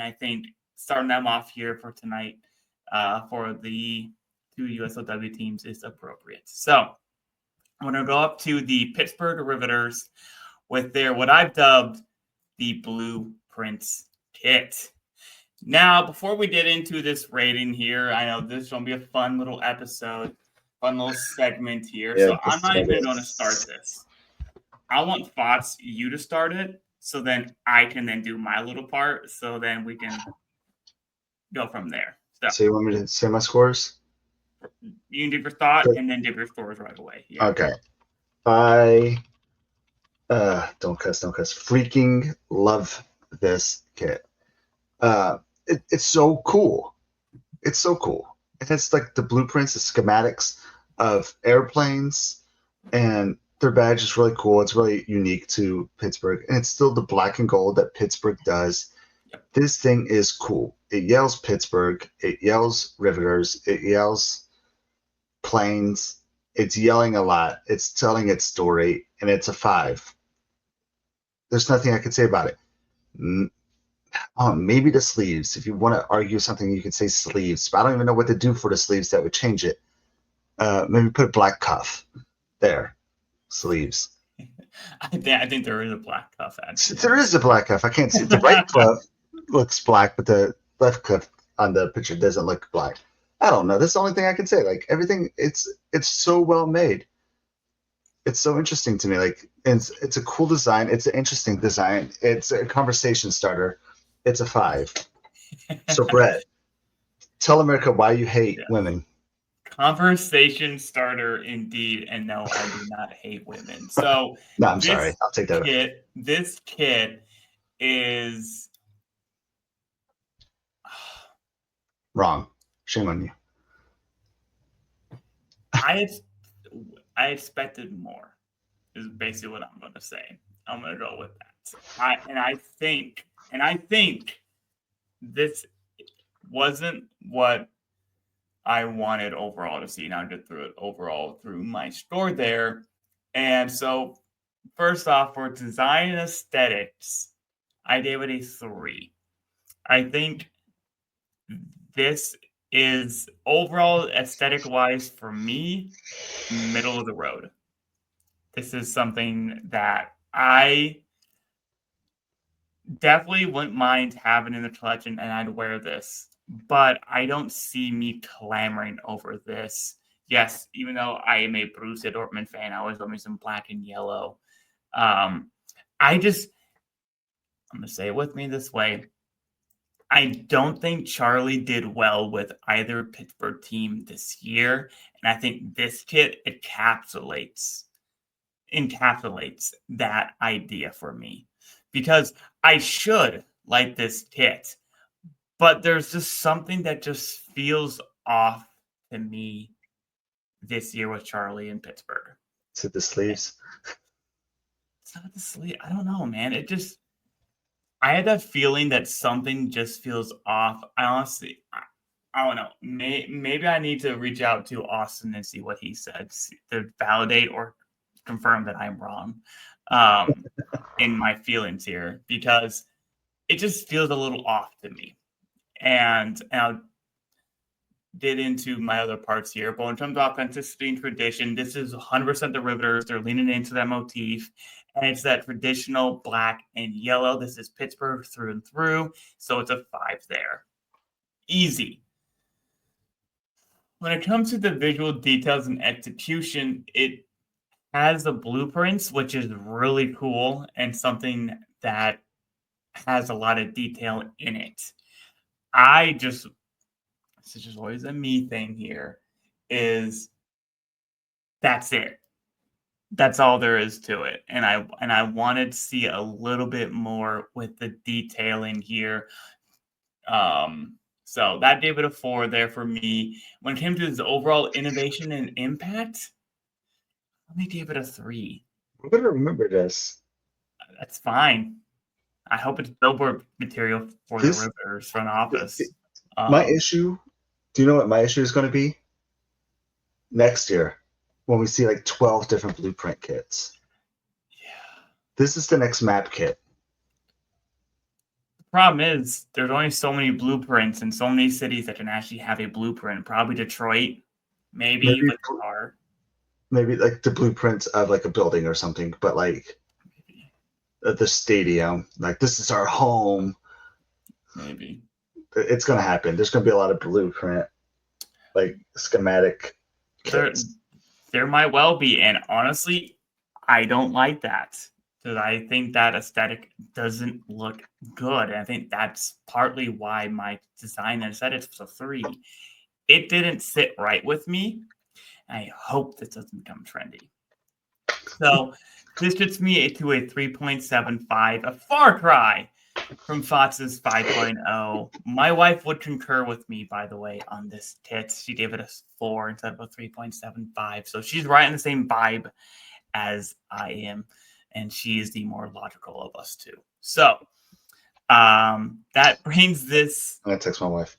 I think starting them off here for tonight for the two USOW teams is appropriate. So I'm going to go up to the Pittsburgh Riveters with their what I've dubbed the Blueprints kit. Now, before we get into this rating here, I know this is going to be a fun little episode, fun little segment here. Yeah, so I'm not even going to start this. I want Fox, you to start it, so then I can then do my little part, so then we can go from there. So you want me to say my scores? You can give your thought and then give your scores right away. Yeah. Okay. I don't cuss. Freaking love this kit. It's so cool. It's so cool. It has like the blueprints, the schematics of airplanes, and their badge is really cool. It's really unique to Pittsburgh, and it's still the black and gold that Pittsburgh does. Yep. This thing is cool. It yells Pittsburgh. It yells Riveters. It yells planes. It's yelling a lot. It's telling its story, and it's a 5. There's nothing I could say about it. Maybe the sleeves. If you want to argue something, you could say sleeves. But I don't even know what to do for the sleeves that would change it. Maybe put a black cuff there. Sleeves. I think there is a black cuff, actually. There is a black cuff. I can't see. The right cuff looks black, but the left cuff on the picture doesn't look black. I don't know. That's the only thing I can say. Like everything, it's so well made. It's so interesting to me. Like it's a cool design. It's an interesting design. It's a conversation starter. It's a 5. So Brett, tell America why you hate women. Conversation starter indeed, and no, I do not hate women. So no, I'm sorry. I'll take that. This kit is wrong. Shame on you. I expected more. Is basically what I'm going to say. I'm going to go with that. I think this wasn't what I wanted overall to see. Now I just threw it overall through my score there. And so first off, for design and aesthetics, I gave it a 3. I think this is overall aesthetic wise for me, middle of the road. This is something that I definitely wouldn't mind having in the collection, and I'd wear this. But I don't see me clamoring over this. Yes, even though I am a Borussia Dortmund fan, I always love me some black and yellow. I'm going to say it with me this way. I don't think Charlie did well with either Pittsburgh team this year. And I think this kit encapsulates that idea for me. Because I should like this kit. But there's just something that just feels off to me this year with Charlie in Pittsburgh. Is it the sleeves? It's not the sleeve. I don't know, man. I had that feeling that something just feels off. I don't know. Maybe I need to reach out to Austin and see what he said to validate or confirm that I'm wrong in my feelings here, because it just feels a little off to me. And I'll get into my other parts here. But in terms of authenticity and tradition, this is 100% the Riveters. They're leaning into that motif. And it's that traditional black and yellow. This is Pittsburgh through and through. So it's a 5 there. Easy. When it comes to the visual details and execution, it has the blueprints, which is really cool and something that has a lot of detail in it. This is just always a me thing here, is that's it. That's all there is to it. And I wanted to see a little bit more with the detailing here. So that gave it a 4 there for me. When it came to its overall innovation and impact, let me give it a 3. I'm going to remember this. That's fine. I hope it's billboard material for the Riveters front office. My issue, do you know what my issue is going to be? Next year, when we see like 12 different blueprint kits. Yeah. This is the next map kit. Problem is, there's only so many blueprints and so many cities that can actually have a blueprint. Probably Detroit, maybe Maybe with the car. maybe like the blueprints of like a building or something, but like Maybe. the stadium, like this is our home. Maybe. It's gonna happen. There's gonna be a lot of blueprint, like schematic There, kits. there might well be, and honestly, I don't like that because I think that aesthetic doesn't look good. And I think that's partly why my design aesthetic was a 3. It didn't sit right with me. I hope this doesn't become trendy. So this gets me to a 3.75, a far cry from Fox's 5.0. My wife would concur with me, by the way, on this tit. She gave it a 4 instead of a 3.75. So she's right in the same vibe as I am, and she is the more logical of us two. So that brings this. I'm gonna text my wife.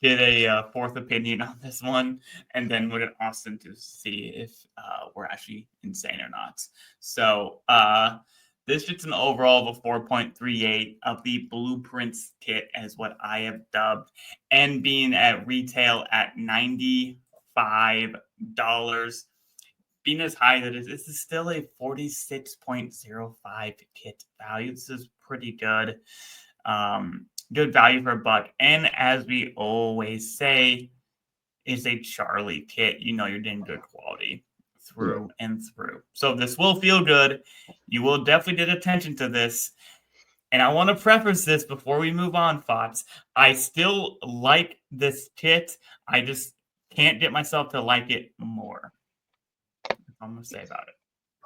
Get a fourth opinion on this one, and then we'll get Austin to see if we're actually insane or not. So this gets an overall of a 4.38 of the Blueprints kit, as what I have dubbed, and being at retail at $95. Being as high as it is, this is still a 46.05 kit value. This is pretty good. Good value for a buck. And as we always say, it's a Charlie kit. You know you're getting good quality through and through. So this will feel good. You will definitely get attention to this. And I want to preface this before we move on, Fox. I still like this kit. I just can't get myself to like it more. That's all I'm going to say about it.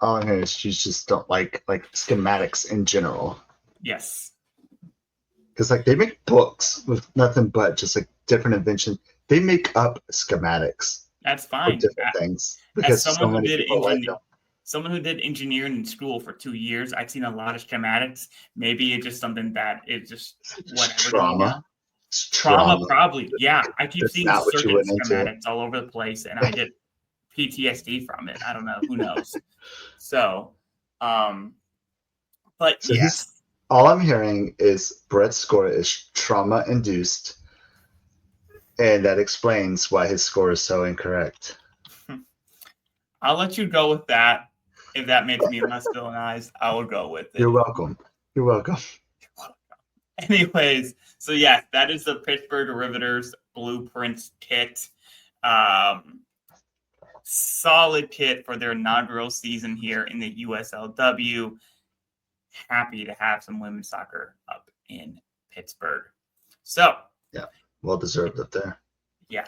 All I'm hearing is you just don't like schematics in general. Yes. Because like they make books with nothing but just like different inventions. They make up schematics That's for fine. different things As because someone so who many did people like them. someone who did engineering in school for 2 years, I've seen a lot of schematics. Maybe it's just something that is just whatever to me now. It's Trauma, probably. Yeah, I keep That's seeing not what you circuit went into. schematics all over the place, and I get PTSD from it. I don't know. Who knows? So, but So yes, all I'm hearing is Brett's score is trauma induced, and that explains why his score is so incorrect. I'll let you go with that. If that makes me less villainized, I will go with it. You're welcome. You're welcome. Anyways, so yeah, that is the Pittsburgh Riveters Blueprints kit. Solid kit for their inaugural season here in the USLW. Happy to have some women's soccer up in Pittsburgh. So, Yeah, well deserved up there.